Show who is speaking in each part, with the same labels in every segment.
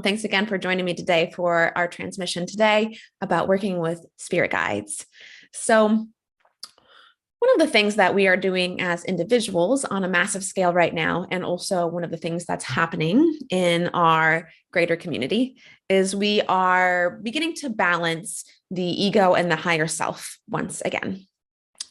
Speaker 1: Thanks again for joining me today for our transmission today about working with spirit guides. So, one of the things that we are doing as individuals on a massive scale right now, and also one of the things that's happening in our greater community, is we are beginning to balance the ego and the higher self once again.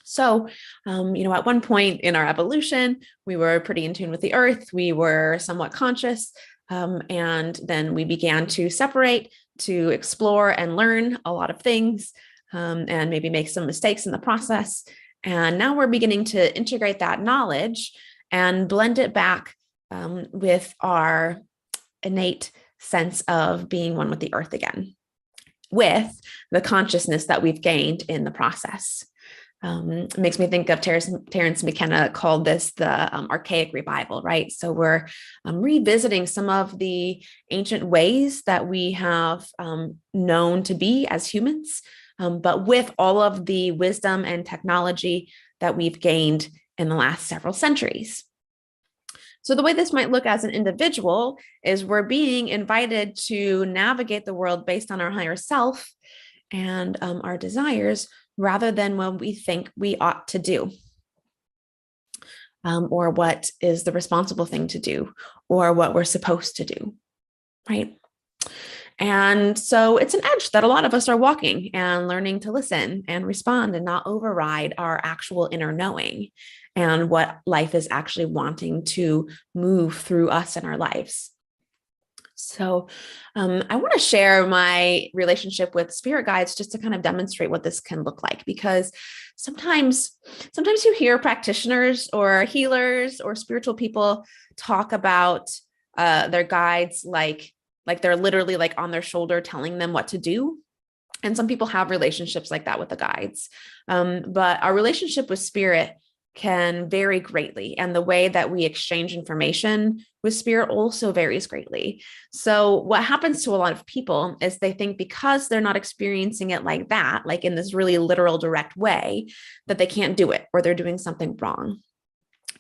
Speaker 1: So, at one point in our evolution, we were pretty in tune with the earth. We were somewhat conscious. And then we began to separate, to explore and learn a lot of things, and maybe make some mistakes in the process. And now we're beginning to integrate that knowledge and blend it back with our innate sense of being one with the earth again, with the consciousness that we've gained in the process. It makes me think of Terence McKenna called this the archaic revival, right? So we're revisiting some of the ancient ways that we have known to be as humans, but with all of the wisdom and technology that we've gained in the last several centuries. So the way this might look as an individual is we're being invited to navigate the world based on our higher self and our desires, rather than what we think we ought to do, or what is the responsible thing to do, or what we're supposed to do, right? And so it's an edge that a lot of us are walking and learning to listen and respond and not override our actual inner knowing and what life is actually wanting to move through us in our lives. So I want to share my relationship with spirit guides just to kind of demonstrate what this can look like, because sometimes you hear practitioners or healers or spiritual people talk about their guides like they're literally like on their shoulder telling them what to do. And some people have relationships like that with the guides. But our relationship with spirit can vary greatly. And the way that we exchange information with spirit also varies greatly. So what happens to a lot of people is they think because they're not experiencing it like that, like in this really literal, direct way, that they can't do it or they're doing something wrong.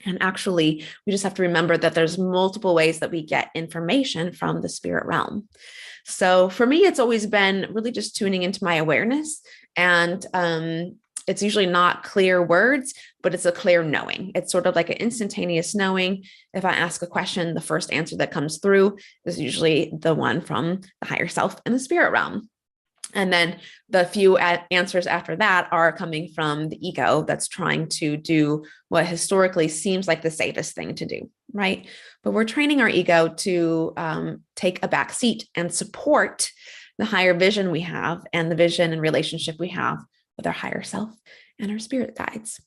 Speaker 1: And actually, we just have to remember that there's multiple ways that we get information from the spirit realm. So for me, it's always been really just tuning into my awareness, and it's usually not clear words, but it's a clear knowing. It's sort of like an instantaneous knowing. If I ask a question, the first answer that comes through is usually the one from the higher self and the spirit realm. And then the few answers after that are coming from the ego that's trying to do what historically seems like the safest thing to do, right? But we're training our ego to take a back seat and support the higher vision we have and the vision and relationship we have with our higher self and our spirit guides.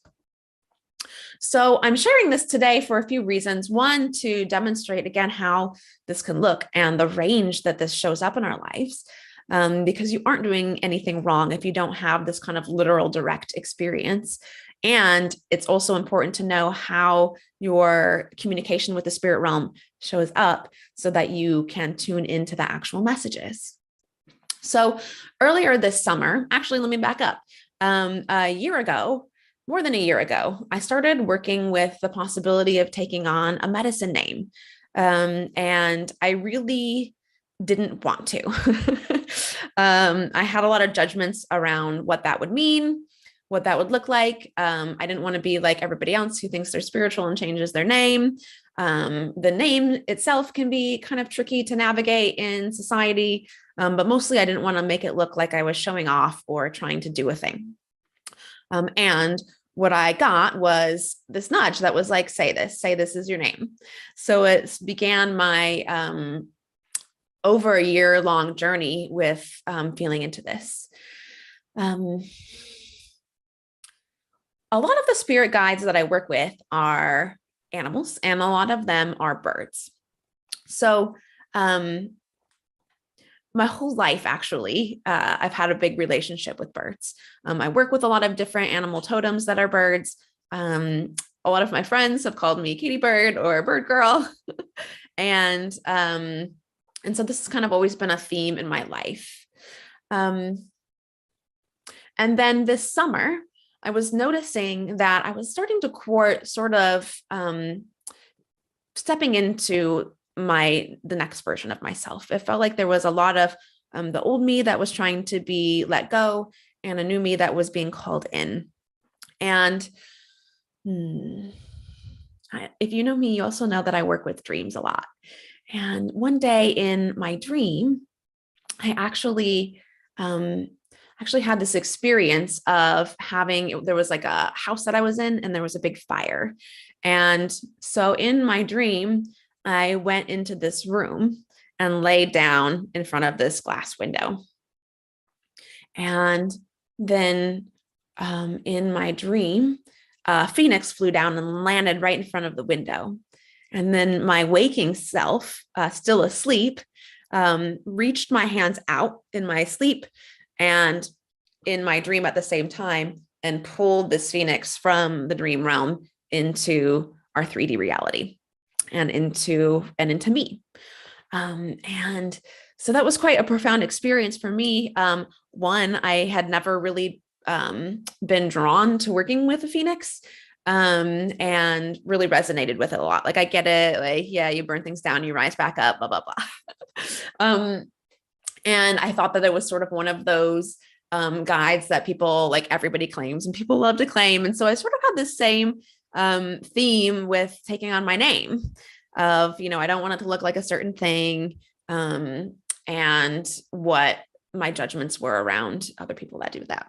Speaker 1: So I'm sharing this today for a few reasons. One, to demonstrate again how this can look and the range that this shows up in our lives. Because you aren't doing anything wrong if you don't have this kind of literal direct experience. And it's also important to know how your communication with the spirit realm shows up so that you can tune into the actual messages. So earlier this summer, actually, let me back up. A year ago, more than a year ago, I started working with the possibility of taking on a medicine name. And I really didn't want to. I had a lot of judgments around what that would mean, what that would look like. I didn't want to be like everybody else who thinks they're spiritual and changes their name. The name itself can be kind of tricky to navigate in society, but mostly I didn't want to make it look like I was showing off or trying to do a thing. And what I got was this nudge that was like, say this is your name. So it began my over a year-long journey with feeling into this. A lot of the spirit guides that I work with are animals, and a lot of them are birds. So my whole life, actually, I've had a big relationship with birds. I work with a lot of different animal totems that are birds. A lot of my friends have called me Katy Bird or Bird Girl. And so this has kind of always been a theme in my life. And then this summer, I was noticing that I was starting to court sort of stepping into the next version of myself. It felt like there was a lot of the old me that was trying to be let go and a new me that was being called in. And if you know me, you also know that I work with dreams a lot. And one day in my dream, I actually had this experience of there was like a house that I was in and there was a big fire. And so in my dream, I went into this room and laid down in front of this glass window. And then in my dream, a phoenix flew down and landed right in front of the window. And then my waking self, still asleep, reached my hands out in my sleep and in my dream at the same time and pulled this phoenix from the dream realm into our 3D reality and into me. And so that was quite a profound experience for me. One, I had never really been drawn to working with a phoenix, and really resonated with it a lot. Like, I get it. Like, yeah, you burn things down, you rise back up, blah, blah, blah. And I thought that it was sort of one of those guides that people, like, everybody claims and people love to claim. And so I sort of had this same theme with taking on my name of, I don't want it to look like a certain thing, and what my judgments were around other people that do that.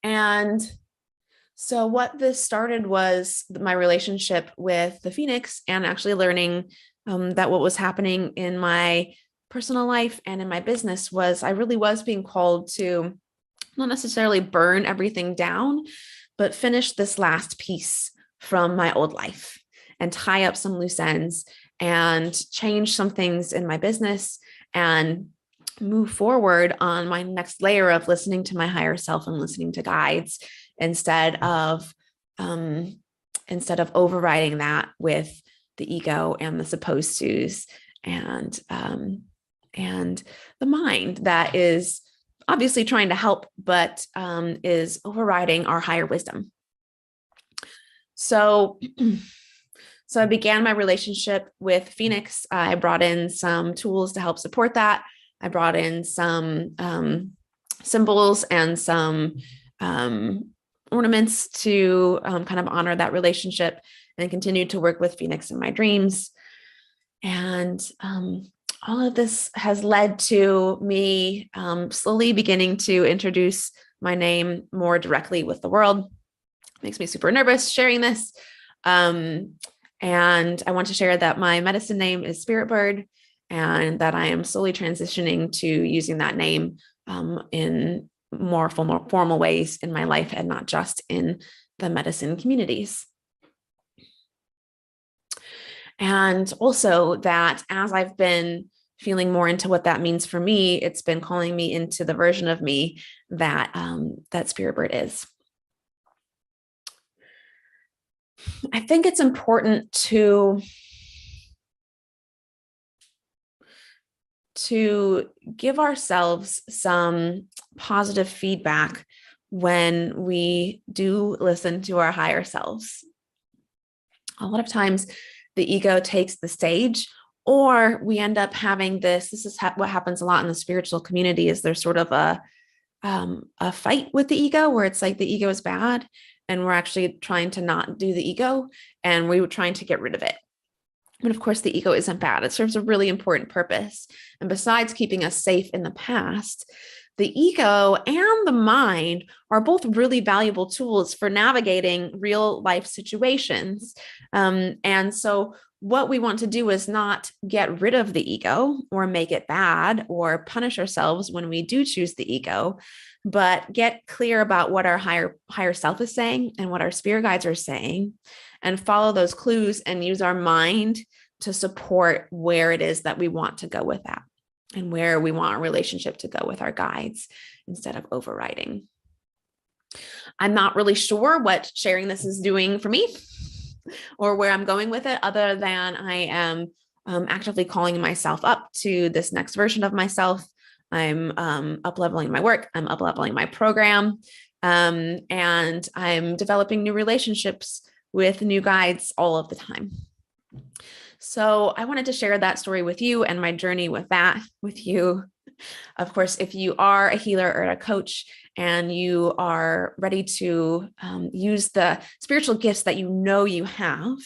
Speaker 1: And so what this started was my relationship with the phoenix, and actually learning that what was happening in my personal life and in my business was I really was being called to not necessarily burn everything down, but finish this last piece from my old life and tie up some loose ends and change some things in my business and move forward on my next layer of listening to my higher self and listening to guides instead of overriding that with the ego and the supposed tos and the mind that is obviously trying to help, but is overriding our higher wisdom. So I began my relationship with Phoenix. I brought in some tools to help support that. I brought in some symbols and some ornaments to kind of honor that relationship, and continued to work with Phoenix in my dreams. And all of this has led to me slowly beginning to introduce my name more directly with the world. It makes me super nervous sharing this. And I want to share that my medicine name is Spirit Bird, and that I am slowly transitioning to using that name in more formal ways in my life, and not just in the medicine communities. And also that as I've been feeling more into what that means for me, it's been calling me into the version of me that Spirit Bird is. I think it's important to give ourselves some positive feedback when we do listen to our higher selves. A lot of times the ego takes the stage, or we end up having this is what happens a lot in the spiritual community, is there's sort of a fight with the ego, where it's like the ego is bad and we're actually trying to not do the ego, and we were trying to get rid of it. But of course, the ego isn't bad. It serves a really important purpose. And besides keeping us safe in the past, the ego and the mind are both really valuable tools for navigating real life situations. And so what we want to do is not get rid of the ego or make it bad or punish ourselves when we do choose the ego, but get clear about what our higher self is saying and what our spirit guides are saying, and follow those clues and use our mind to support where it is that we want to go with that, and where we want our relationship to go with our guides, instead of overriding. I'm not really sure what sharing this is doing for me or where I'm going with it, other than I am actively calling myself up to this next version of myself. I'm up-leveling my work. I'm up-leveling my program. And I'm developing new relationships with new guides all of the time. So I wanted to share that story with you and my journey with that with you. Of course, if you are a healer or a coach and you are ready to use the spiritual gifts that you know you have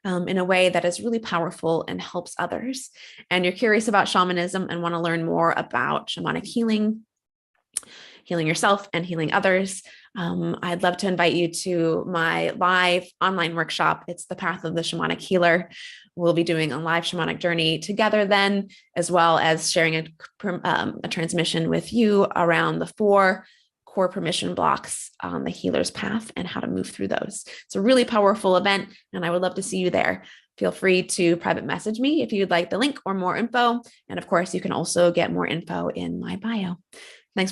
Speaker 1: in a way that is really powerful and helps others, and you're curious about shamanism and want to learn more about shamanic healing, healing yourself and healing others, I'd love to invite you to my live online workshop. It's the Path of the Shamanic Healer. We'll be doing a live shamanic journey together then, as well as sharing a transmission with you around the 4 core permission blocks on the healer's path and how to move through those. It's a really powerful event, and I would love to see you there. Feel free to private message me if you'd like the link or more info. And of course, you can also get more info in my bio.